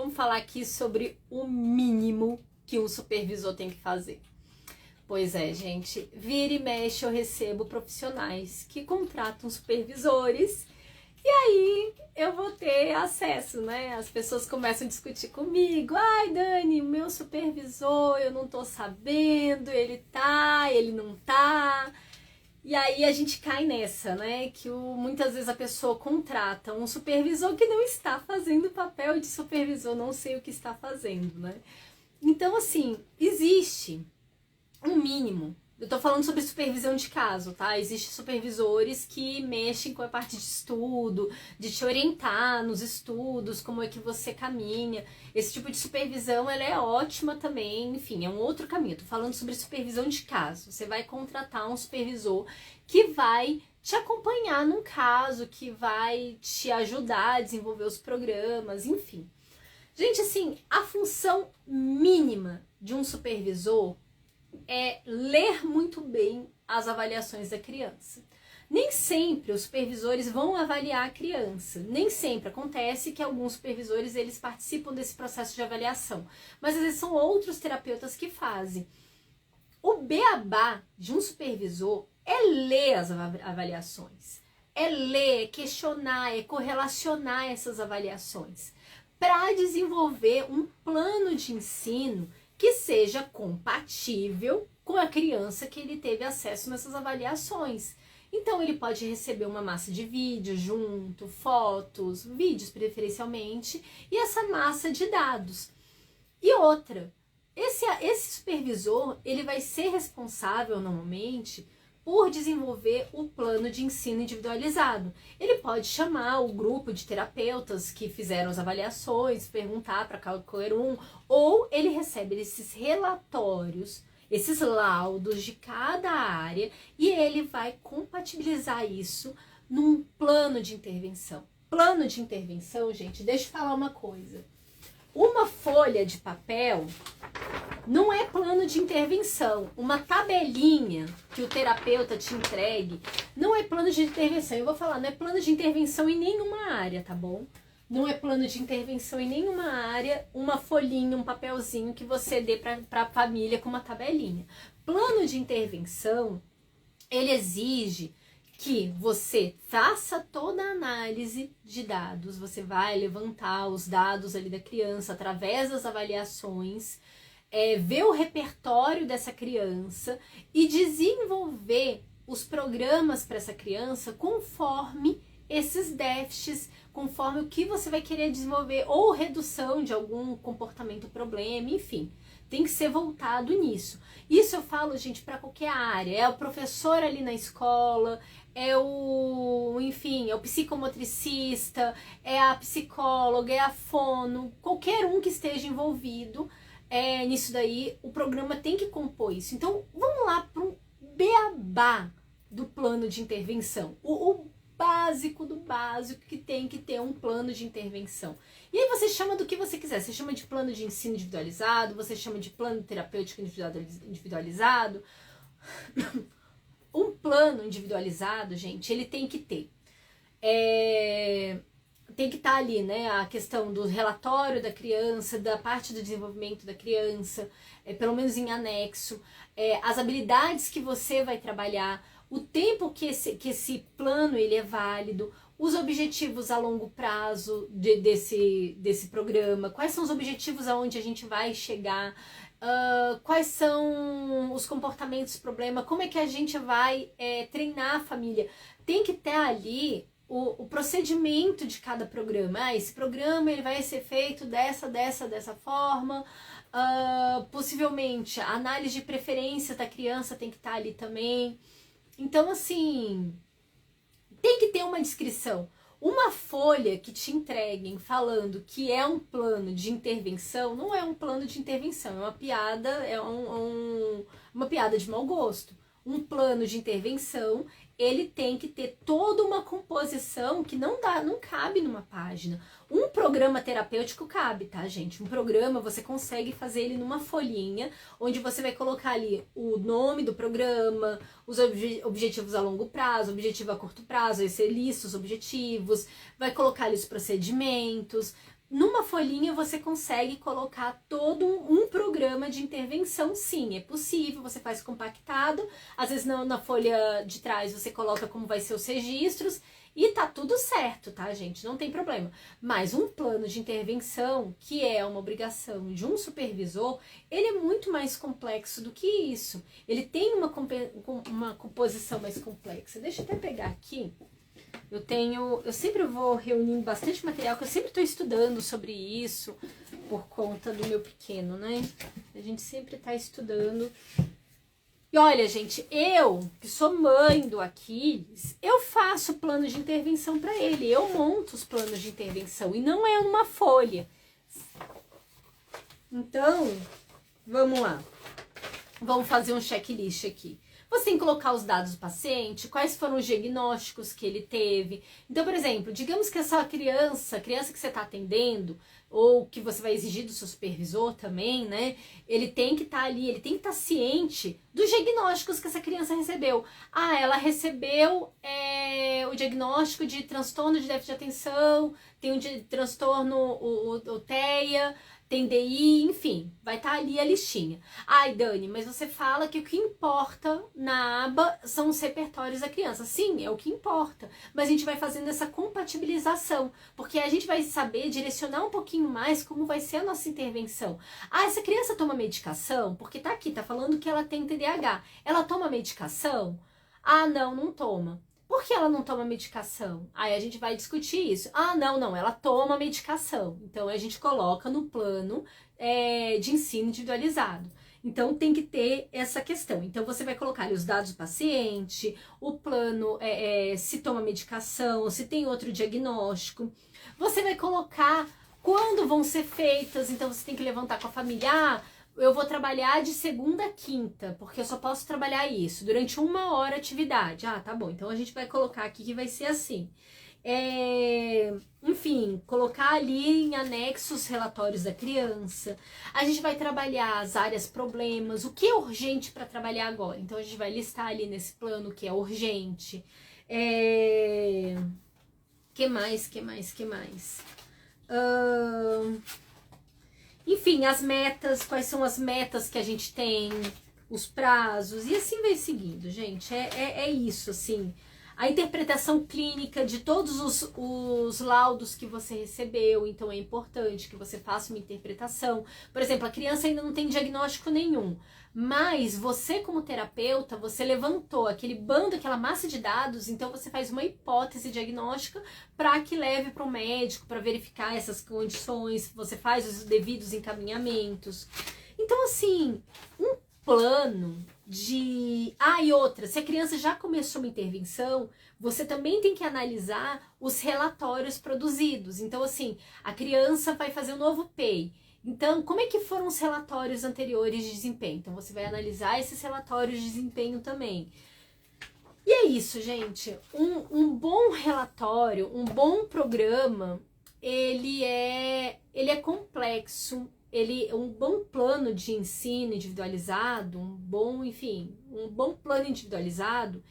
vamos falar aqui sobre o mínimo que um supervisor tem que fazer. Pois é, gente, vira e mexe eu recebo profissionais que contratam supervisores e aí eu vou ter acesso, né? As pessoas começam a discutir comigo. Ai, Dani, o meu supervisor, eu não tô sabendo, ele tá, ele não tá. E aí a gente cai nessa, né? Que muitas vezes a pessoa contrata um supervisor que não está fazendo o papel de supervisor, não sei o que está fazendo, né? Então, assim, existe um mínimo. Eu tô falando sobre supervisão de caso, tá? Existem supervisores que mexem com a parte de estudo, de te orientar nos estudos, como é que você caminha. Esse tipo de supervisão, ela é ótima também, enfim, é um outro caminho. Eu tô falando sobre supervisão de caso. Você vai contratar um supervisor que vai te acompanhar num caso, que vai te ajudar a desenvolver os programas, enfim. Gente, assim, a função mínima de um supervisor é ler muito bem as avaliações da criança. Nem sempre os supervisores vão avaliar a criança. Nem sempre acontece que alguns supervisores eles participam desse processo de avaliação. Mas às vezes são outros terapeutas que fazem. O beabá de um supervisor é ler as avaliações. É ler, é questionar, é correlacionar essas avaliações para desenvolver um plano de ensino que seja compatível com a criança que ele teve acesso nessas avaliações. Então, ele pode receber uma massa de vídeo junto, fotos, vídeos preferencialmente, e essa massa de dados. E outra, esse supervisor, ele vai ser responsável, normalmente, por desenvolver o plano de ensino individualizado. Ele pode chamar o grupo de terapeutas que fizeram as avaliações, perguntar para qualquer um, ou ele recebe esses relatórios, esses laudos de cada área e ele vai compatibilizar isso num plano de intervenção. Plano de intervenção, gente, deixa eu falar uma coisa. Uma folha de papel não é plano de intervenção. Uma tabelinha que o terapeuta te entregue não é plano de intervenção. Eu vou falar, não é plano de intervenção em nenhuma área, tá bom? Não é plano de intervenção em nenhuma área, uma folhinha, um papelzinho que você dê para a família com uma tabelinha. Plano de intervenção, ele exige que você faça toda a análise de dados. Você vai levantar os dados ali da criança através das avaliações, ver o repertório dessa criança e desenvolver os programas para essa criança conforme esses déficits, conforme o que você vai querer desenvolver, ou redução de algum comportamento problema, enfim. Tem que ser voltado nisso. Isso eu falo, gente, para qualquer área. É o professor ali na escola, enfim, é o psicomotricista, é a psicóloga, é a fono, qualquer um que esteja envolvido nisso daí, o programa tem que compor isso. Então, vamos lá para um beabá do plano de intervenção. O básico do básico que tem que ter um plano de intervenção. E aí você chama do que você quiser. Você chama de plano de ensino individualizado, você chama de plano terapêutico individualizado. Um plano individualizado, gente, ele tem que ter. Tem que estar ali, né, a questão do relatório da criança, da parte do desenvolvimento da criança, pelo menos em anexo, as habilidades que você vai trabalhar, o tempo que esse plano ele é válido, os objetivos a longo prazo desse programa, quais são os objetivos aonde a gente vai chegar, quais são os comportamentos problema, como é que a gente vai treinar a família. Tem que ter ali o procedimento de cada programa. Esse programa ele vai ser feito dessa forma, possivelmente a análise de preferência da criança tem que estar ali também. Então, assim, tem que ter uma descrição. Uma folha que te entreguem falando que é um plano de intervenção, não é um plano de intervenção, é uma piada, uma piada de mau gosto. Um plano de intervenção, ele tem que ter toda uma composição que não cabe numa página. Um programa terapêutico cabe, tá, gente? Um programa você consegue fazer ele numa folhinha, onde você vai colocar ali o nome do programa, os objetivos a longo prazo, objetivo a curto prazo, vai ser lista os objetivos, vai colocar ali os procedimentos, numa folhinha você consegue colocar todo um programa de intervenção, sim, é possível, você faz compactado, às vezes não, na folha de trás você coloca como vai ser os registros, e tá tudo certo, tá, gente? Não tem problema. Mas um plano de intervenção, que é uma obrigação de um supervisor, ele é muito mais complexo do que isso. Ele tem uma composição mais complexa. Deixa eu até pegar aqui. Eu sempre vou reunindo bastante material, que eu sempre estou estudando sobre isso, por conta do meu pequeno, né? A gente sempre está estudando. E olha, gente, eu, que sou mãe do Aquiles, eu faço plano de intervenção para ele. Eu monto os planos de intervenção e não é uma folha. Então, vamos lá. Vamos fazer um checklist aqui. Você tem que colocar os dados do paciente, quais foram os diagnósticos que ele teve. Então, por exemplo, digamos que essa criança que você está atendendo, ou que você vai exigir do seu supervisor também, né? Ele tem que estar ali, ele tem que estar ciente dos diagnósticos que essa criança recebeu. Ah, ela recebeu o diagnóstico de transtorno de déficit de atenção, tem um de transtorno, o TEA, tem DI, enfim, vai estar ali a listinha. Ai, Dani, mas você fala que o que importa na aba são os repertórios da criança. Sim, é o que importa, mas a gente vai fazendo essa compatibilização, porque a gente vai saber direcionar um pouquinho mais como vai ser a nossa intervenção. Ah, essa criança toma medicação? Porque tá aqui, tá falando que ela tem TDAH. Ela toma medicação? Ah, não, não toma. Por que ela não toma medicação? Aí a gente vai discutir isso. Ah, não, ela toma medicação. Então a gente coloca no plano de ensino individualizado. Então tem que ter essa questão. Então você vai colocar ali os dados do paciente, o plano, se toma medicação, se tem outro diagnóstico. Você vai colocar quando vão ser feitas, então você tem que levantar com a família. Ah, eu vou trabalhar de segunda a quinta, porque eu só posso trabalhar isso, durante 1 hora atividade. Ah, tá bom, então a gente vai colocar aqui que vai ser assim. Enfim, colocar ali em anexo os relatórios da criança. A gente vai trabalhar as áreas problemas, o que é urgente para trabalhar agora. Então a gente vai listar ali nesse plano o que é urgente. Que mais? Enfim, as metas, quais são as metas que a gente tem, os prazos, e assim vai seguindo, gente. É isso, assim. A interpretação clínica de todos os laudos que você recebeu, então é importante que você faça uma interpretação. Por exemplo, a criança ainda não tem diagnóstico nenhum, mas você como terapeuta, você levantou aquele bando, aquela massa de dados, então você faz uma hipótese diagnóstica para que leve para o médico, para verificar essas condições, você faz os devidos encaminhamentos. Então, assim, um plano de... Ah, e outra, se a criança já começou uma intervenção, você também tem que analisar os relatórios produzidos. Então, assim, a criança vai fazer um novo PEI. Então, como é que foram os relatórios anteriores de desempenho? Então, você vai analisar esses relatórios de desempenho também. E é isso, gente. Um bom relatório, um bom programa, ele é complexo. Um bom plano de ensino individualizado, um bom plano individualizado,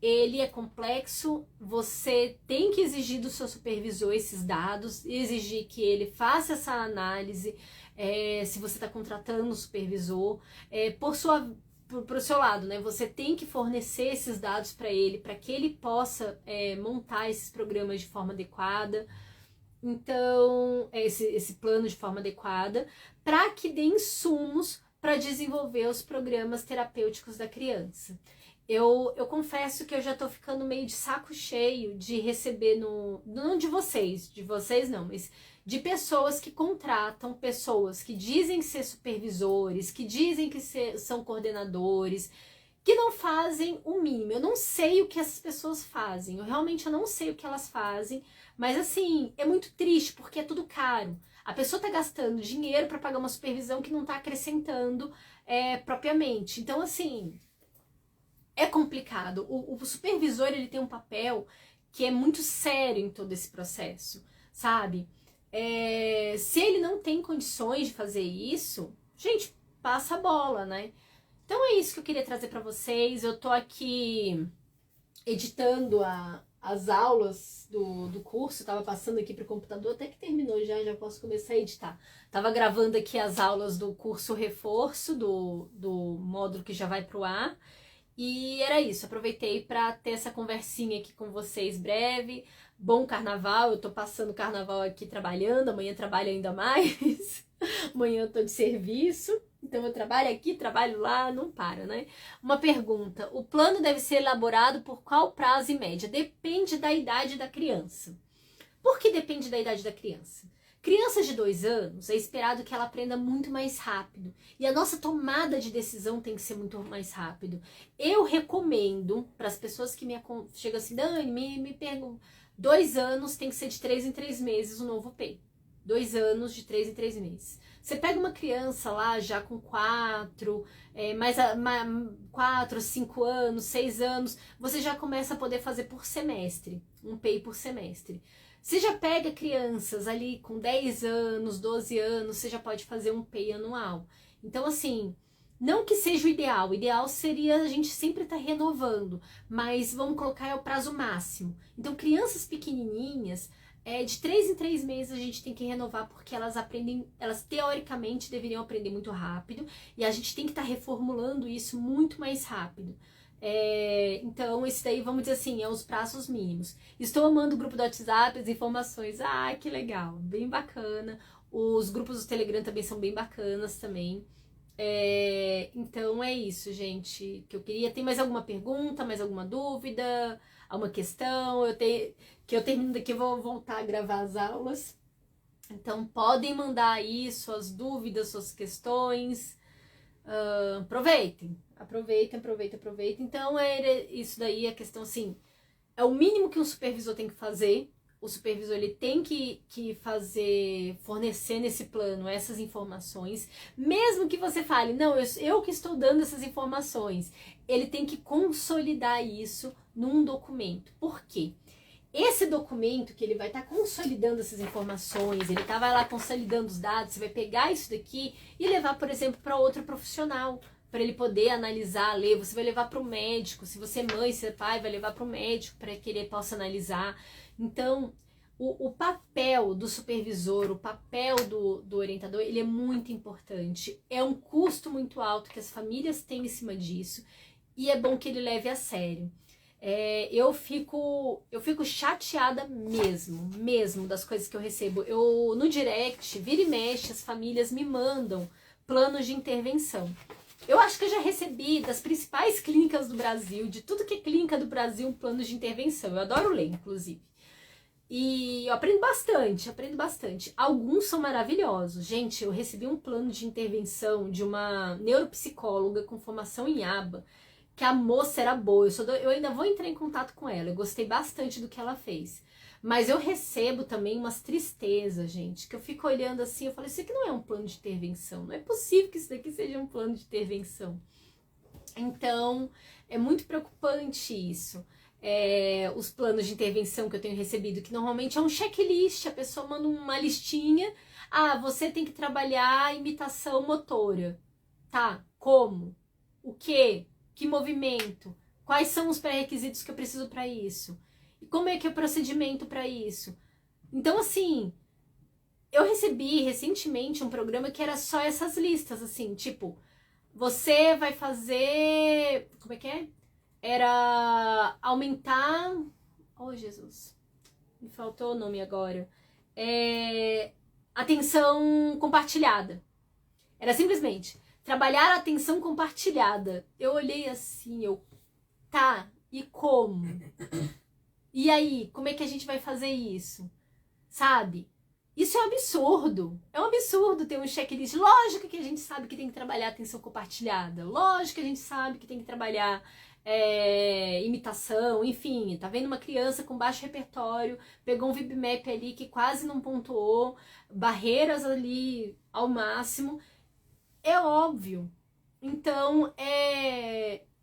ele é complexo, você tem que exigir do seu supervisor esses dados, exigir que ele faça essa análise, se você está contratando um supervisor, pro seu lado, né? Você tem que fornecer esses dados para ele, para que ele possa montar esses programas de forma adequada. Então, esse plano de forma adequada, para que dê insumos para desenvolver os programas terapêuticos da criança. Eu confesso que eu já tô ficando meio de saco cheio de receber não de vocês não, mas de pessoas que contratam pessoas que dizem ser supervisores, que dizem que são coordenadores, que não fazem o mínimo. Eu não sei o que essas pessoas fazem, eu não sei o que elas fazem, mas assim, é muito triste porque é tudo caro. A pessoa tá gastando dinheiro para pagar uma supervisão que não tá acrescentando propriamente. Então, assim, é complicado. O supervisor, ele tem um papel que é muito sério em todo esse processo, sabe? Se ele não tem condições de fazer isso, gente, passa a bola, né? Então é isso que eu queria trazer para vocês. Eu tô aqui editando as aulas do curso, tava passando aqui pro computador, até que terminou já posso começar a editar. Tava gravando aqui as aulas do curso reforço, do módulo que já vai pro ar. E era isso, aproveitei para ter essa conversinha aqui com vocês breve. Bom carnaval, eu tô passando o carnaval aqui trabalhando, amanhã trabalho ainda mais. Amanhã eu tô de serviço, então eu trabalho aqui, trabalho lá, não para, né? Uma pergunta, o plano deve ser elaborado por qual prazo e média? Depende da idade da criança. Por que depende da idade da criança? Criança de 2 anos, é esperado que ela aprenda muito mais rápido. E a nossa tomada de decisão tem que ser muito mais rápido. Eu recomendo para as pessoas que chegam assim, Dani, me perguntam, 2 anos tem que ser de 3 em 3 meses o novo PEI. 2 anos de 3 em 3 meses. Você pega uma criança lá já com 4, 5 anos, 6 anos, você já começa a poder fazer por semestre, um PEI por semestre. Você já pega crianças ali com 10 anos, 12 anos, você já pode fazer um PEI anual. Então, assim, não que seja o ideal seria a gente sempre estar renovando, mas vamos colocar é o prazo máximo. Então, crianças pequenininhas, de 3 em 3 meses a gente tem que renovar, porque elas aprendem, elas teoricamente deveriam aprender muito rápido, e a gente tem que estar reformulando isso muito mais rápido. Então, esse daí, vamos dizer assim, é os prazos mínimos. Estou amando o grupo do WhatsApp, as informações. Ah, que legal, bem bacana. Os grupos do Telegram também são bem bacanas também. Então, é isso, gente, que eu queria. Tem mais alguma pergunta, mais alguma dúvida, alguma questão? Que eu termino daqui, eu vou voltar a gravar as aulas. Então, podem mandar aí suas dúvidas, suas questões. Aproveitem. Então, isso daí, a questão assim, é o mínimo que um supervisor tem que fazer. O supervisor ele tem que fornecer nesse plano essas informações, mesmo que você fale, não, eu que estou dando essas informações, ele tem que consolidar isso num documento. Por quê? Esse documento que ele vai estar consolidando essas informações, vai lá consolidando os dados, você vai pegar isso daqui e levar, por exemplo, para outro profissional, para ele poder analisar, ler. Você vai levar para o médico, se você é mãe, se é pai, vai levar para o médico para que ele possa analisar. Então, o papel do supervisor, o papel do orientador, ele é muito importante. É um custo muito alto que as famílias têm em cima disso e é bom que ele leve a sério. Eu fico chateada mesmo das coisas que eu recebo. No direct, vira e mexe, as famílias me mandam planos de intervenção. Eu acho que eu já recebi das principais clínicas do Brasil, de tudo que é clínica do Brasil, um plano de intervenção. Eu adoro ler, inclusive. E eu aprendo bastante. Alguns são maravilhosos. Gente, eu recebi um plano de intervenção de uma neuropsicóloga com formação em ABA, que a moça era boa. Eu ainda vou entrar em contato com ela. Eu gostei bastante do que ela fez. Mas eu recebo também umas tristezas, gente, que eu fico olhando assim, eu falo, isso aqui não é um plano de intervenção. Não é possível que isso daqui seja um plano de intervenção. Então, é muito preocupante isso. Os planos de intervenção que eu tenho recebido, que normalmente é um checklist, a pessoa manda uma listinha. Ah, você tem que trabalhar imitação motora. Tá, como? O quê? Que movimento? Quais são os pré-requisitos que eu preciso para isso? E como é que é o procedimento para isso? Então, assim, eu recebi recentemente um programa que era só essas listas, assim, tipo, você vai fazer... Como é que é? Era aumentar... Oh, Jesus. Me faltou o nome agora. Atenção compartilhada. Era simplesmente trabalhar a atenção compartilhada. Eu olhei assim, tá, e como? E aí, como é que a gente vai fazer isso? Sabe? Isso é um absurdo. É um absurdo ter um checklist. Lógico que a gente sabe que tem que trabalhar atenção compartilhada. Lógico que a gente sabe que tem que trabalhar imitação, enfim. Tá vendo uma criança com baixo repertório, pegou um VibMap ali que quase não pontuou, barreiras ali ao máximo. É óbvio. Então,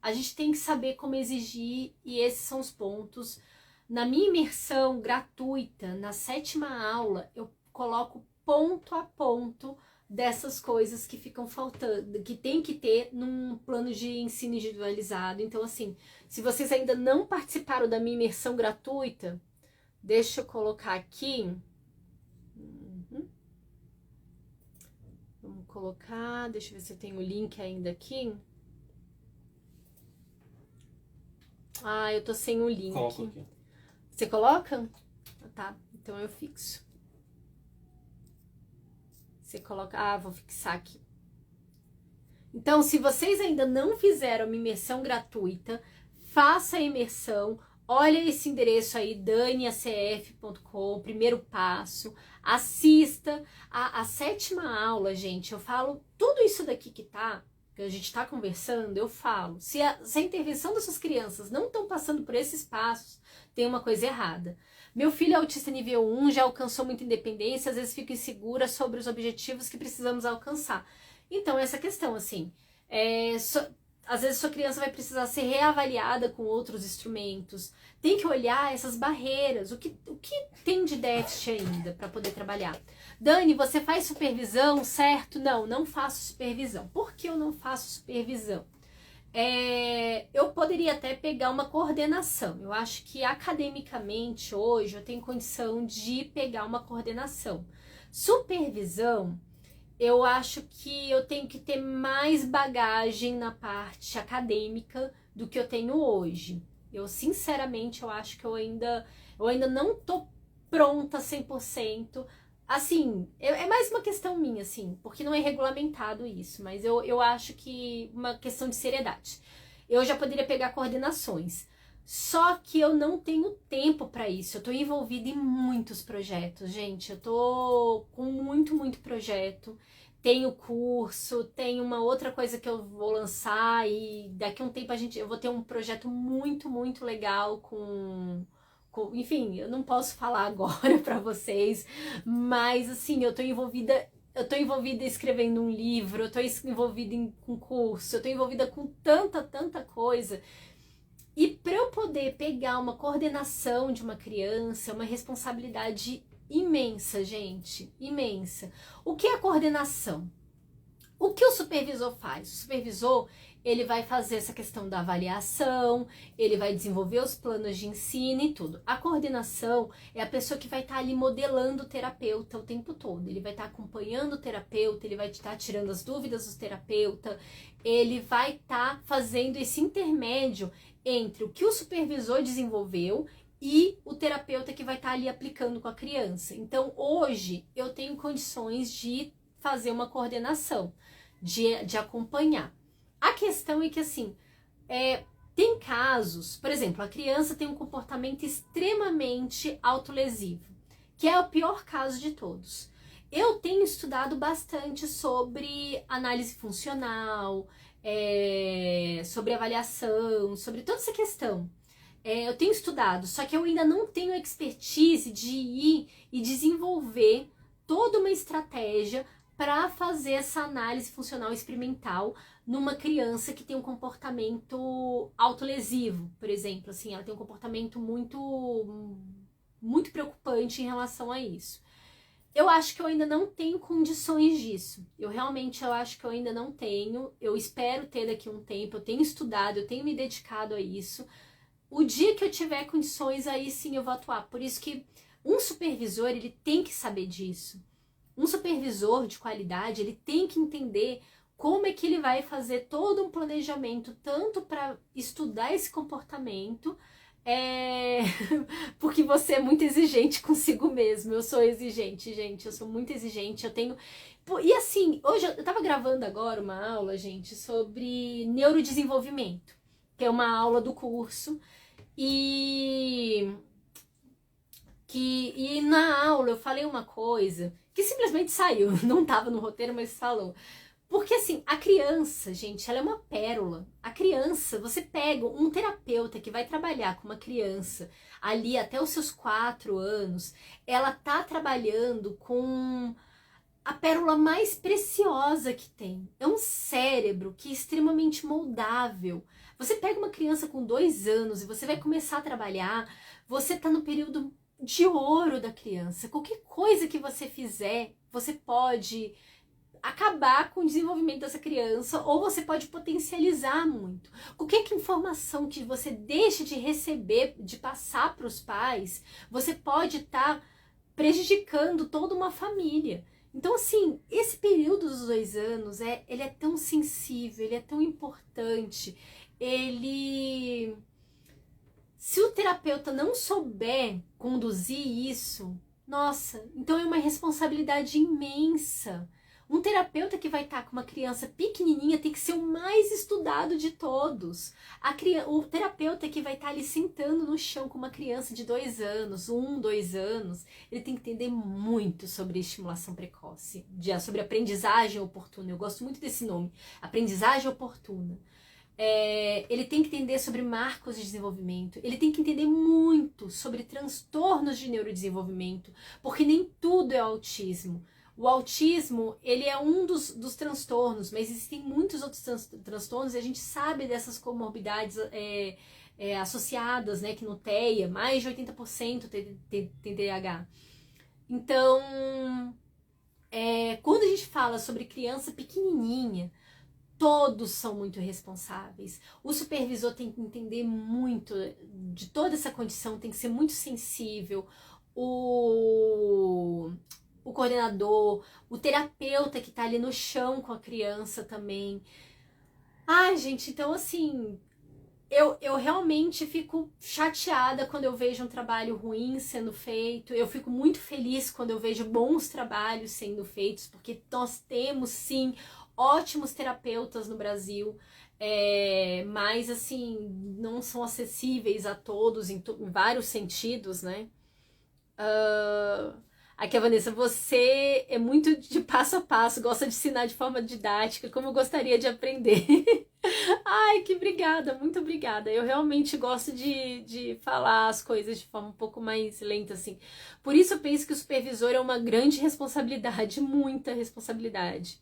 a gente tem que saber como exigir, e esses são os pontos. Na minha imersão gratuita, na 7ª aula, eu coloco ponto a ponto dessas coisas que ficam faltando, que tem que ter num plano de ensino individualizado. Então, assim, se vocês ainda não participaram da minha imersão gratuita, deixa eu colocar aqui. Vamos colocar, deixa eu ver se eu tenho o link ainda aqui. Ah, eu tô sem o link. Coloco aqui. Você coloca? Tá, então eu fixo. Você coloca... Ah, vou fixar aqui. Então, se vocês ainda não fizeram uma imersão gratuita, faça a imersão. Olha esse endereço aí, daniacf.com, primeiro passo. Assista a 7ª aula, gente. Eu falo tudo isso daqui que a gente tá conversando, eu falo. Se a intervenção das suas crianças não estão passando por esses passos, tem uma coisa errada. Meu filho é autista nível 1, já alcançou muita independência, às vezes fica insegura sobre os objetivos que precisamos alcançar. Então, essa questão, assim, às vezes sua criança vai precisar ser reavaliada com outros instrumentos. Tem que olhar essas barreiras, o que tem de déficit ainda para poder trabalhar. Dani, você faz supervisão, certo? Não, não faço supervisão. Por que eu não faço supervisão? Eu poderia até pegar uma coordenação. Eu acho que academicamente hoje eu tenho condição de pegar uma coordenação. Supervisão, eu acho que eu tenho que ter mais bagagem na parte acadêmica do que eu tenho hoje. Eu, sinceramente, eu acho que eu ainda não tô pronta 100%. Assim, é mais uma questão minha, assim, porque não é regulamentado isso, mas eu acho que uma questão de seriedade. Eu já poderia pegar coordenações, só que eu não tenho tempo para isso. Eu tô envolvida em muitos projetos, gente. Eu tô com muito projeto. Tenho curso, tem uma outra coisa que eu vou lançar e daqui a um tempo eu vou ter um projeto muito legal enfim, eu não posso falar agora para vocês, mas assim, eu tô envolvida escrevendo um livro, eu tô envolvida em curso, eu tô envolvida com tanta coisa. E para eu poder pegar uma coordenação de uma criança, é uma responsabilidade imensa, gente, imensa. O que é a coordenação? O que o supervisor faz? O supervisor, ele vai fazer essa questão da avaliação, ele vai desenvolver os planos de ensino e tudo. A coordenação é a pessoa que vai estar ali modelando o terapeuta o tempo todo. Ele vai estar acompanhando o terapeuta, ele vai estar tirando as dúvidas do terapeuta, ele vai estar fazendo esse intermédio entre o que o supervisor desenvolveu e o terapeuta que vai estar ali aplicando com a criança. Então, hoje, eu tenho condições de fazer uma coordenação, de acompanhar. A questão é que, assim, tem casos, por exemplo, a criança tem um comportamento extremamente autolesivo, que é o pior caso de todos. Eu tenho estudado bastante sobre análise funcional, sobre avaliação, sobre toda essa questão. Eu tenho estudado, só que eu ainda não tenho expertise de ir e desenvolver toda uma estratégia para fazer essa análise funcional experimental numa criança que tem um comportamento autolesivo, por exemplo, assim, ela tem um comportamento muito preocupante em relação a isso. Eu acho que eu ainda não tenho condições disso. Eu acho que eu ainda não tenho. Eu espero ter daqui a um tempo. Eu tenho estudado, eu tenho me dedicado a isso. O dia que eu tiver condições, aí sim eu vou atuar. Por isso que um supervisor, ele tem que saber disso. Um supervisor de qualidade, ele tem que entender como é que ele vai fazer todo um planejamento, tanto para estudar esse comportamento, porque você é muito exigente consigo mesmo. Eu sou exigente, gente, eu sou muito exigente, eu tenho... E assim, hoje eu tava gravando agora uma aula, gente, sobre neurodesenvolvimento, que é uma aula do curso, e na aula eu falei uma coisa que simplesmente saiu, não tava no roteiro, mas falou. Porque assim, a criança, gente, ela é uma pérola. A criança, você pega um terapeuta que vai trabalhar com uma criança ali até os seus 4 anos, ela tá trabalhando com a pérola mais preciosa que tem. É um cérebro que é extremamente moldável. Você pega uma criança com 2 anos e você vai começar a trabalhar, você tá no período de ouro da criança. Qualquer coisa que você fizer, você pode acabar com o desenvolvimento dessa criança, ou você pode potencializar muito. Qualquer informação que você deixa de receber, de passar para os pais, você pode estar prejudicando toda uma família. Então, assim, esse período dos 2 anos, ele é tão sensível, ele é tão importante, se o terapeuta não souber conduzir isso, nossa, então é uma responsabilidade imensa. Um terapeuta que vai estar com uma criança pequenininha tem que ser o mais estudado de todos. O terapeuta que vai estar ali sentando no chão com uma criança de 2 anos, 2 anos, ele tem que entender muito sobre estimulação precoce, sobre aprendizagem oportuna. Eu gosto muito desse nome, aprendizagem oportuna. Ele tem que entender sobre marcos de desenvolvimento, ele tem que entender muito sobre transtornos de neurodesenvolvimento, porque nem tudo é autismo. O autismo, ele é um dos transtornos, mas existem muitos outros transtornos e a gente sabe dessas comorbidades associadas, né, que no TEA, mais de 80% tem TDAH. Então, quando a gente fala sobre criança pequenininha, todos são muito responsáveis. O supervisor tem que entender muito de toda essa condição, tem que ser muito sensível. O coordenador, o terapeuta que tá ali no chão com a criança também. Ai, gente, então assim, eu realmente fico chateada quando eu vejo um trabalho ruim sendo feito. Eu fico muito feliz quando eu vejo bons trabalhos sendo feitos, porque nós temos, sim, ótimos terapeutas no Brasil, mas, assim, não são acessíveis a todos em vários sentidos, né? Aqui, a Vanessa, você é muito de passo a passo, gosta de ensinar de forma didática, como eu gostaria de aprender. Ai, que obrigada, muito obrigada. Eu realmente gosto de falar as coisas de forma um pouco mais lenta, assim. Por isso eu penso que o supervisor é uma grande responsabilidade, muita responsabilidade.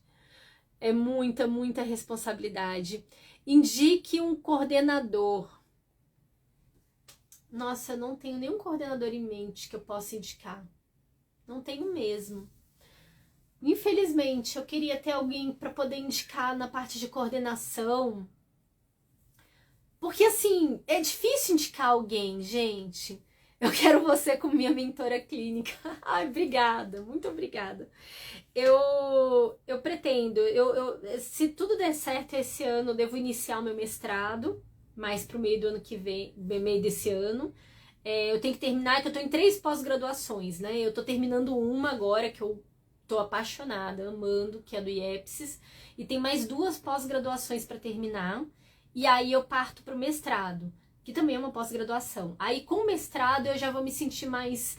É muita, muita responsabilidade. Indique um coordenador. Nossa, eu não tenho nenhum coordenador em mente que eu possa indicar. Não tenho mesmo. Infelizmente, eu queria ter alguém para poder indicar na parte de coordenação. Porque, assim, é difícil indicar alguém, gente. Eu quero você como minha mentora clínica. Ai, obrigada, muito obrigada. Eu pretendo, se tudo der certo esse ano, eu devo iniciar o meu mestrado, mais pro meio do ano que vem, meio desse ano. Eu tenho que terminar, que eu tô em 3 pós-graduações, né? Eu tô terminando uma agora, que eu tô apaixonada, amando, que é do IEPSIS, e tem mais 2 pós-graduações para terminar, e aí eu parto pro mestrado, que também é uma pós-graduação. Aí com o mestrado eu já vou me sentir mais...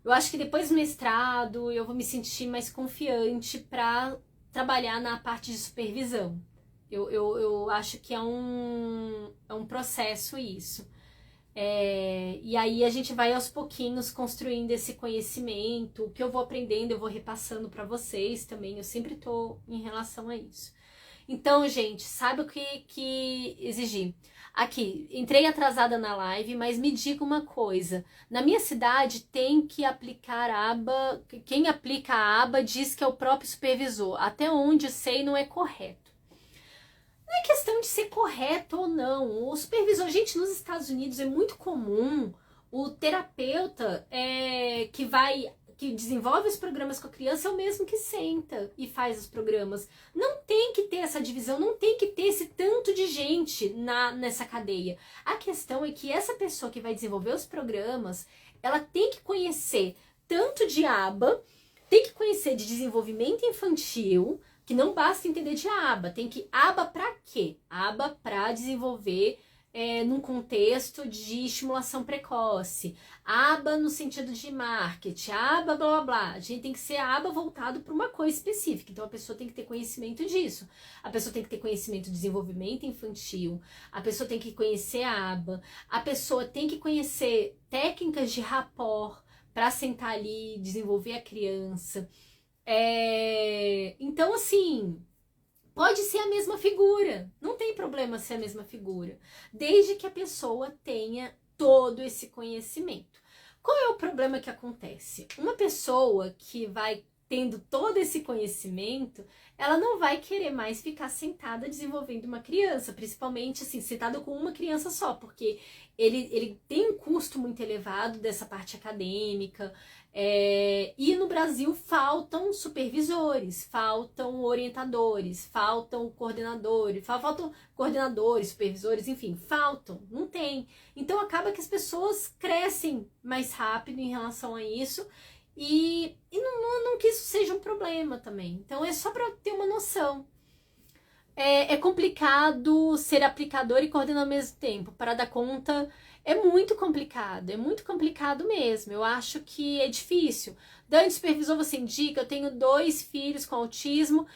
Eu acho que depois do mestrado eu vou me sentir mais confiante para trabalhar na parte de supervisão. Eu acho que é um processo isso. E aí a gente vai aos pouquinhos construindo esse conhecimento. O que eu vou aprendendo eu vou repassando para vocês também. Eu sempre tô em relação a isso. Então, gente, sabe o que exigir? Aqui, entrei atrasada na live, mas me diga uma coisa. Na minha cidade tem que aplicar a aba... Quem aplica a aba diz que é o próprio supervisor. Até onde eu sei não é correto. Não é questão de ser correto ou não. O supervisor, gente, nos Estados Unidos é muito comum o terapeuta que desenvolve os programas com a criança é o mesmo que senta e faz os programas. Não tem que ter essa divisão, não tem que ter esse tanto de gente nessa cadeia. A questão é que essa pessoa que vai desenvolver os programas, ela tem que conhecer tanto de aba, tem que conhecer de desenvolvimento infantil, que não basta entender de aba, tem que aba para quê? Aba para desenvolver num contexto de estimulação precoce, aba no sentido de marketing, aba blá blá blá. A gente tem que ser aba voltado para uma coisa específica, então a pessoa tem que ter conhecimento disso. A pessoa tem que ter conhecimento de desenvolvimento infantil, a pessoa tem que conhecer a aba, a pessoa tem que conhecer técnicas de rapport para sentar ali e desenvolver a criança. Então, assim, pode ser a mesma figura, não tem problema ser a mesma figura, desde que a pessoa tenha todo esse conhecimento. Qual é o problema que acontece? Uma pessoa que vai tendo todo esse conhecimento, ela não vai querer mais ficar sentada desenvolvendo uma criança, principalmente assim, sentada com uma criança só, porque ele tem um custo muito elevado dessa parte acadêmica, e no Brasil faltam supervisores, faltam orientadores, faltam coordenadores, supervisores, enfim, faltam, não tem. Então acaba que as pessoas crescem mais rápido em relação a isso, e não que isso seja um problema também. Então é só para ter uma noção. É complicado ser aplicador e coordenador ao mesmo tempo. Para dar conta é muito complicado mesmo. Eu acho que é difícil. Dani, supervisor, você indica? Eu tenho 2 filhos com autismo.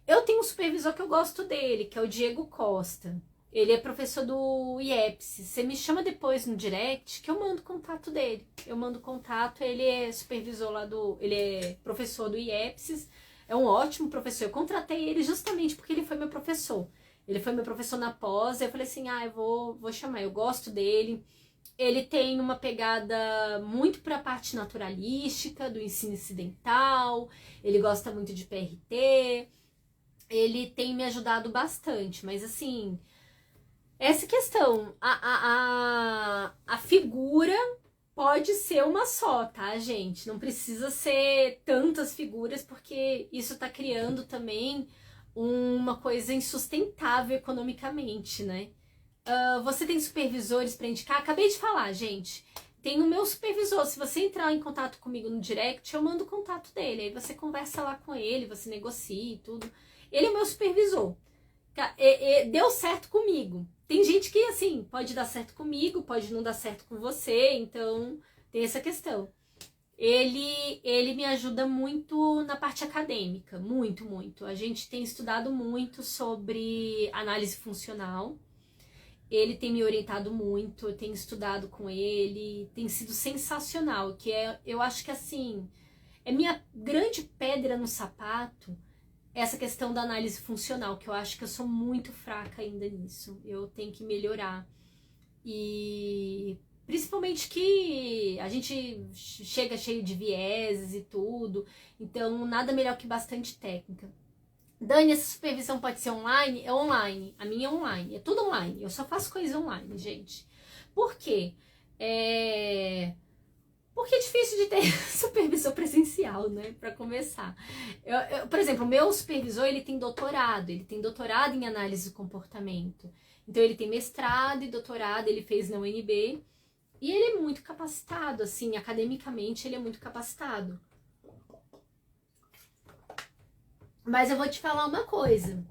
Eu tenho um supervisor que eu gosto dele, que é o Diego Costa. Ele é professor do IEPS. Você me chama depois no direct que eu mando contato dele. Eu mando contato, ele é supervisor lá ele é professor do IEPS. É um ótimo professor. Eu contratei ele justamente porque ele foi meu professor. Ele foi meu professor na pós. Eu falei assim, eu vou chamar. Eu gosto dele. Ele tem uma pegada muito para a parte naturalística, do ensino incidental. Ele gosta muito de PRT. Ele tem me ajudado bastante, mas assim, essa questão, a figura pode ser uma só, tá, gente? Não precisa ser tantas figuras, porque isso tá criando também uma coisa insustentável economicamente, né? Você tem supervisores para indicar? Acabei de falar, gente. Tem o meu supervisor. Se você entrar em contato comigo no direct, eu mando o contato dele. Aí você conversa lá com ele, você negocia e tudo. Ele é o meu supervisor. Deu certo comigo. Tem gente que, assim, pode dar certo comigo, pode não dar certo com você, então tem essa questão. Ele me ajuda muito na parte acadêmica, muito, muito. A gente tem estudado muito sobre análise funcional. Ele tem me orientado muito, eu tenho estudado com ele, tem sido sensacional, eu acho que assim, é minha grande pedra no sapato, essa questão da análise funcional, que eu acho que eu sou muito fraca ainda nisso, eu tenho que melhorar. E principalmente que a gente chega cheio de vieses e tudo, então nada melhor que bastante técnica. Dani, essa supervisão pode ser online? É online. A minha é online. É tudo online. Eu só faço coisa online, gente. Por quê? Porque é difícil de ter supervisor presencial, né? Pra começar. Por exemplo, o meu supervisor, ele tem doutorado. Ele tem doutorado em análise do comportamento. Então, ele tem mestrado e doutorado. Ele fez na UNB. E ele é muito capacitado, assim. Academicamente, ele é muito capacitado. Mas eu vou te falar uma coisa.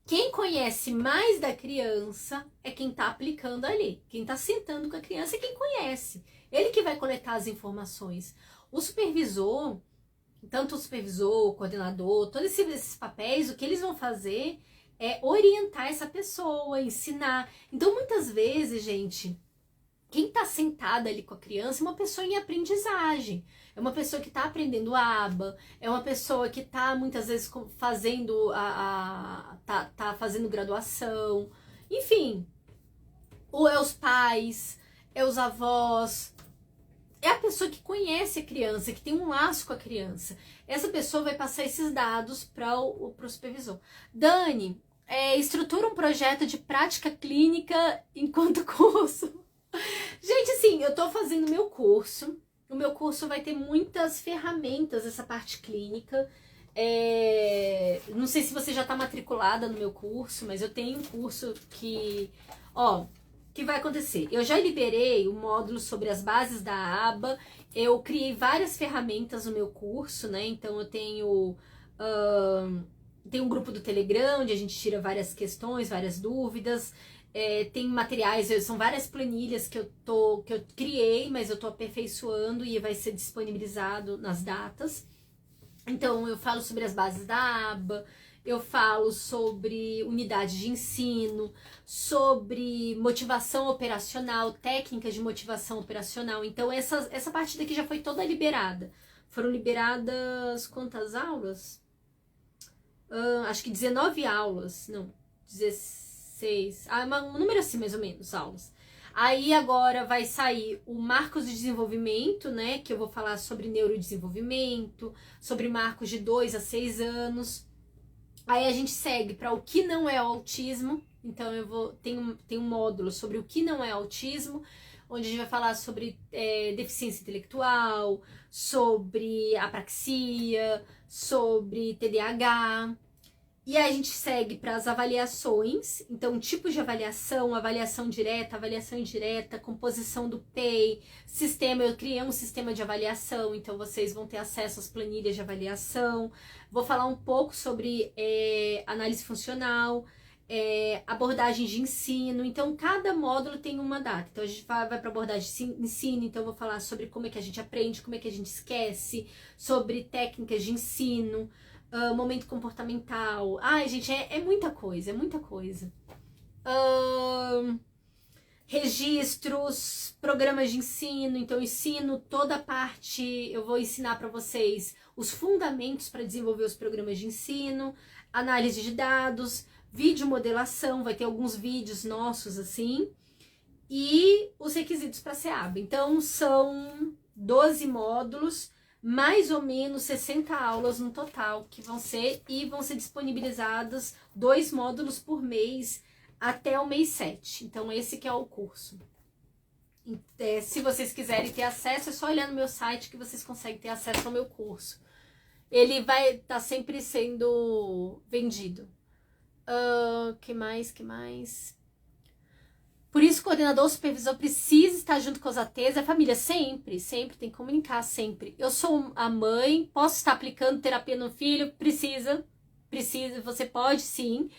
Quem conhece mais da criança é quem tá aplicando ali. Quem tá sentando com a criança é quem conhece. Ele que vai coletar as informações. O supervisor, tanto o supervisor, o coordenador, todos esses papéis, o que eles vão fazer é orientar essa pessoa, ensinar. Então, muitas vezes, gente, quem tá sentada ali com a criança é uma pessoa em aprendizagem. É uma pessoa que tá aprendendo aba, é uma pessoa que tá muitas vezes fazendo tá fazendo graduação, enfim. Ou é os pais, é os avós, é a pessoa que conhece a criança, que tem um laço com a criança. Essa pessoa vai passar esses dados para o supervisor. Dani, estrutura um projeto de prática clínica enquanto curso. Gente, assim, eu tô fazendo meu curso. O meu curso vai ter muitas ferramentas, essa parte clínica. Não sei se você já tá matriculada no meu curso, mas eu tenho um curso que vai acontecer? Eu já liberei o módulo sobre as bases da aba. Eu criei várias ferramentas no meu curso, né? Então eu tenho um grupo do Telegram, onde a gente tira várias questões, várias dúvidas. Tem materiais, são várias planilhas que eu criei, mas eu tô aperfeiçoando e vai ser disponibilizado nas datas. Então eu falo sobre as bases da aba, eu falo sobre unidade de ensino, sobre motivação operacional, técnicas de motivação operacional. Então essa parte daqui já foi toda liberada. Foram liberadas quantas aulas? Acho que 19 aulas, não, 16. Um número assim, mais ou menos, aulas. Aí agora vai sair o Marcos de Desenvolvimento, né? Que eu vou falar sobre neurodesenvolvimento, sobre marcos de 2 a 6 anos. Aí a gente segue para o que não é autismo. Então tem um módulo sobre o que não é autismo, onde a gente vai falar sobre deficiência intelectual, sobre apraxia, sobre TDAH. E aí a gente segue para as avaliações, então tipos de avaliação, avaliação direta, avaliação indireta, composição do PEI, sistema, eu criei um sistema de avaliação, então vocês vão ter acesso às planilhas de avaliação. Vou falar um pouco sobre análise funcional, abordagem de ensino, então cada módulo tem uma data. Então a gente vai para abordagem de ensino, então eu vou falar sobre como é que a gente aprende, como é que a gente esquece, sobre técnicas de ensino, momento comportamental. Ai, gente, é muita coisa, é muita coisa. Registros, programas de ensino, então eu ensino toda a parte, eu vou ensinar para vocês os fundamentos para desenvolver os programas de ensino, análise de dados, videomodelação, vai ter alguns vídeos nossos assim, e os requisitos para SEABA. Então são 12 módulos, mais ou menos 60 aulas no total que vão ser disponibilizados 2 módulos por mês até o mês 7. Então esse que é o curso. Se vocês quiserem ter acesso, é só olhar no meu site que vocês conseguem ter acesso ao meu curso. Ele vai estar sempre sendo vendido. Que mais? Por isso, o coordenador, o supervisor precisa estar junto com os ATs, a família sempre tem que comunicar sempre. Eu sou a mãe, posso estar aplicando terapia no filho? Precisa, você pode sim.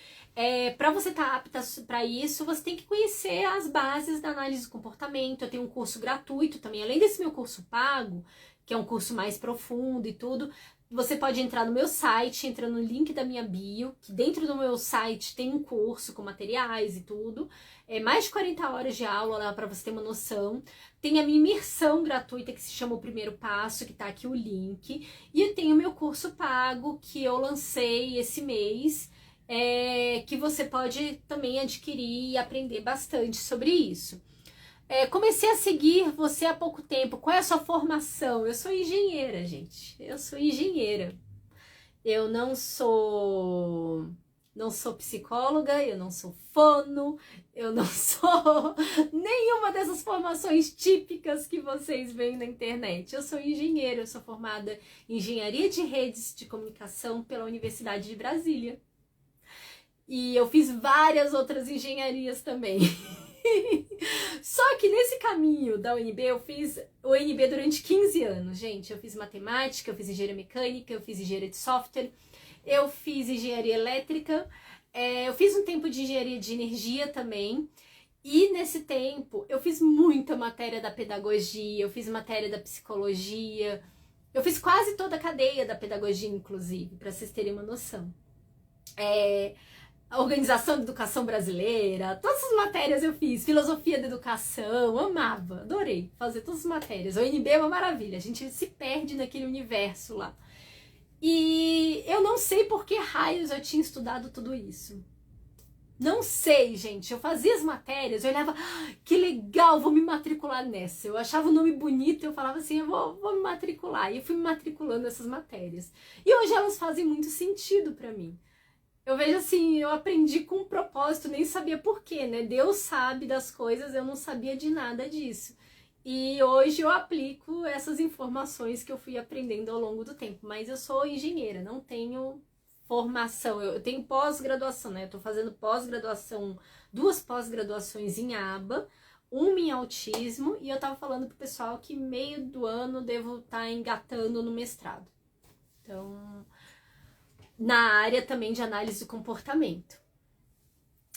Para você estar apta para isso, você tem que conhecer as bases da análise do comportamento. Eu tenho um curso gratuito também, além desse meu curso pago, que é um curso mais profundo e tudo. Você pode entrar no meu site, entra no link da minha bio, que dentro do meu site tem um curso com materiais e tudo. Mais de 40 horas de aula lá para você ter uma noção. Tem a minha imersão gratuita que se chama O Primeiro Passo, que tá aqui o link. E eu tenho o meu curso pago que eu lancei esse mês, que você pode também adquirir e aprender bastante sobre isso. Comecei a seguir você há pouco tempo. Qual é a sua formação? Eu sou engenheira, gente. Eu sou engenheira. Eu não sou psicóloga, eu não sou fono, eu não sou nenhuma dessas formações típicas que vocês veem na internet. Eu sou engenheira, eu sou formada em Engenharia de Redes de Comunicação pela Universidade de Brasília. E eu fiz várias outras engenharias também. Só que nesse caminho da UNB, eu fiz o UNB durante 15 anos, gente. Eu fiz matemática, eu fiz engenharia mecânica, eu fiz engenharia de software, eu fiz engenharia elétrica, eu fiz um tempo de engenharia de energia também. E nesse tempo, eu fiz muita matéria da pedagogia, eu fiz matéria da psicologia, eu fiz quase toda a cadeia da pedagogia, inclusive, para vocês terem uma noção. A Organização da Educação Brasileira, todas as matérias eu fiz, Filosofia da Educação, amava, adorei fazer todas as matérias. O UNB é uma maravilha, a gente se perde naquele universo lá. E eu não sei por que raios eu tinha estudado tudo isso. Não sei, gente, eu fazia as matérias, eu olhava, que legal, vou me matricular nessa. Eu achava o nome bonito, eu falava assim, eu vou me matricular. E eu fui me matriculando nessas matérias. E hoje elas fazem muito sentido pra mim. Eu vejo assim, eu aprendi com um propósito, nem sabia por quê, né? Deus sabe das coisas, eu não sabia de nada disso. E hoje eu aplico essas informações que eu fui aprendendo ao longo do tempo. Mas eu sou engenheira, não tenho formação. Eu tenho pós-graduação, né? Eu tô fazendo pós-graduação, 2 pós-graduações em aba, uma em autismo, e eu tava falando pro pessoal que meio do ano devo estar engatando no mestrado. Então, na área também de análise do comportamento.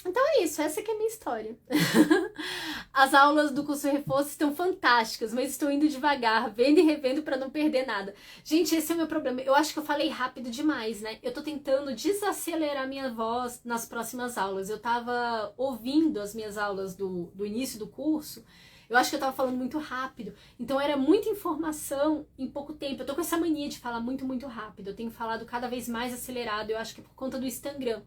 Então é isso, essa que é a minha história. As aulas do curso Reforço estão fantásticas, mas estou indo devagar, vendo e revendo para não perder nada. Gente, esse é o meu problema. Eu acho que eu falei rápido demais, né? Eu tô tentando desacelerar minha voz nas próximas aulas. Eu tava ouvindo as minhas aulas do início do curso. Eu acho que eu tava falando muito rápido. Então era muita informação em pouco tempo. Eu tô com essa mania de falar muito, muito rápido. Eu tenho falado cada vez mais acelerado. Eu acho que é por conta do Instagram.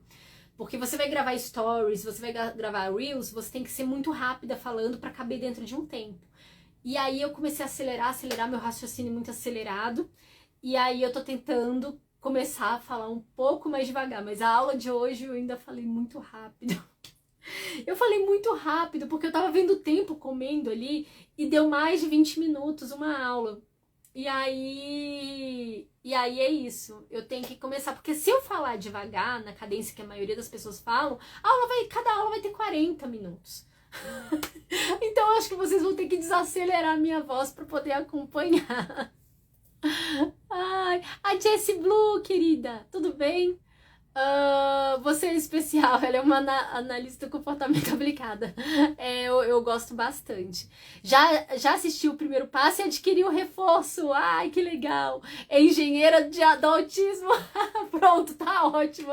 Porque você vai gravar stories, você vai gravar reels, você tem que ser muito rápida falando para caber dentro de um tempo. E aí eu comecei a acelerar meu raciocínio muito acelerado. E aí eu tô tentando começar a falar um pouco mais devagar. Mas a aula de hoje eu ainda falei muito rápido. Eu falei muito rápido porque eu tava vendo o tempo comendo ali e deu mais de 20 minutos uma aula. E aí é isso. Eu tenho que começar, porque se eu falar devagar, na cadência que a maioria das pessoas falam, cada aula vai ter 40 minutos. Então eu acho que vocês vão ter que desacelerar a minha voz para poder acompanhar. Ai, a Jessie Blue, querida, tudo bem? Você é especial, ela é uma analista do comportamento aplicada. Eu gosto bastante. Já assisti o primeiro passo e adquiri o reforço. Ai, que legal! É engenheira do autismo. Pronto, tá ótimo.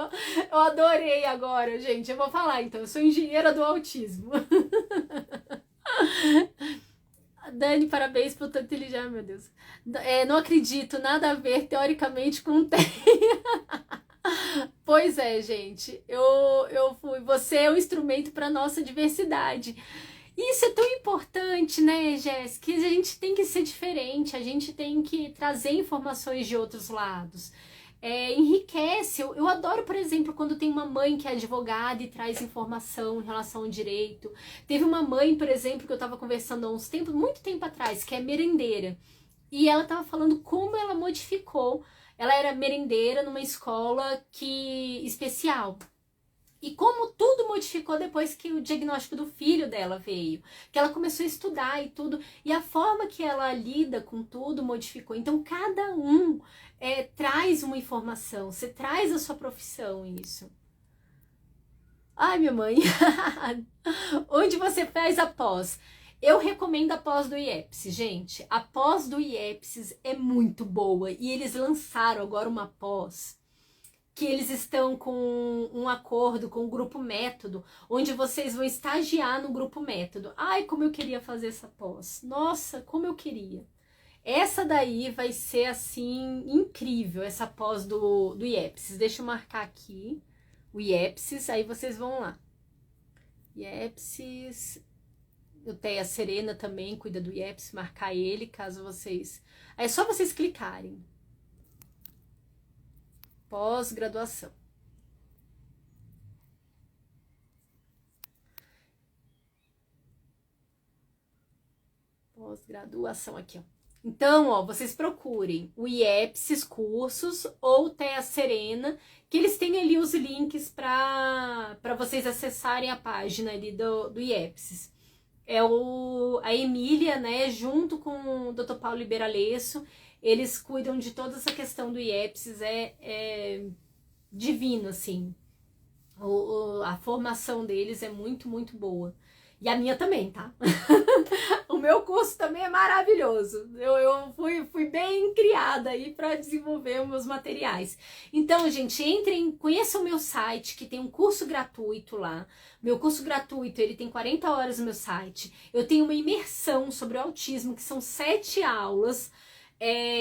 Eu adorei agora, gente. Eu vou falar então, eu sou engenheira do autismo. Dani, parabéns por tanta inteligência, meu Deus. Não acredito, nada a ver teoricamente com Pois é, gente, você é um instrumento para nossa diversidade. Isso é tão importante, né, Jéssica? Que a gente tem que ser diferente, a gente tem que trazer informações de outros lados. Enriquece. Eu adoro, por exemplo, quando tem uma mãe que é advogada e traz informação em relação ao direito. Teve uma mãe, por exemplo, que eu estava conversando há muito tempo atrás, que é merendeira. E ela estava falando como ela modificou. Ela era merendeira numa escola especial. E como tudo modificou depois que o diagnóstico do filho dela veio. Que ela começou a estudar e tudo. E a forma que ela lida com tudo modificou. Então, cada um traz uma informação. Você traz a sua profissão, isso. Ai, minha mãe. Onde você faz a pós? Eu recomendo a pós do IEPS, gente. A pós do IEPS é muito boa. E eles lançaram agora uma pós que eles estão com um acordo com o Grupo Método, onde vocês vão estagiar no Grupo Método. Ai, como eu queria fazer essa pós. Nossa, como eu queria. Essa daí vai ser, assim, incrível, essa pós do IEPS. Deixa eu marcar aqui o IEPS, aí vocês vão lá. IEPS... O Teia Serena também cuida do IEPS, marcar ele, caso vocês... É só vocês clicarem. Pós-graduação. Pós-graduação aqui, ó. Então, ó, vocês procurem o IEPS cursos ou o Teia Serena, que eles têm ali os links para vocês acessarem a página ali do IEPS. A Emília, né, junto com o Dr. Paulo Liberalesso, eles cuidam de toda essa questão do IEPS, é divino, assim. A formação deles é muito, muito boa. E a minha também, tá? O meu curso também é maravilhoso. Eu fui bem criada aí para desenvolver os meus materiais. Então, gente, entrem, conheçam o meu site, que tem um curso gratuito lá. Meu curso gratuito, ele tem 40 horas no meu site. Eu tenho uma imersão sobre o autismo, que são 7 aulas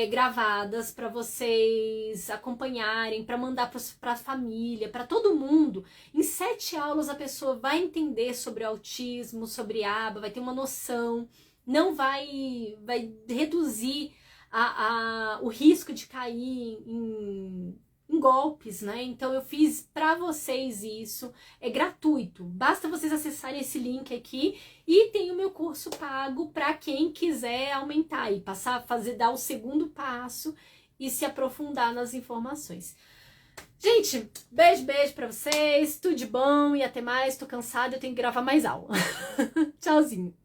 gravadas para vocês acompanharem, para mandar para a família, para todo mundo. Em 7 aulas a pessoa vai entender sobre autismo, sobre ABA, vai ter uma noção, não vai reduzir o risco de cair em golpes, né? Então eu fiz para vocês isso, é gratuito, basta vocês acessarem esse link aqui e tem o meu curso pago para quem quiser aumentar e dar o segundo passo e se aprofundar nas informações. Gente, beijo para vocês, tudo de bom e até mais, tô cansada, eu tenho que gravar mais aula. Tchauzinho.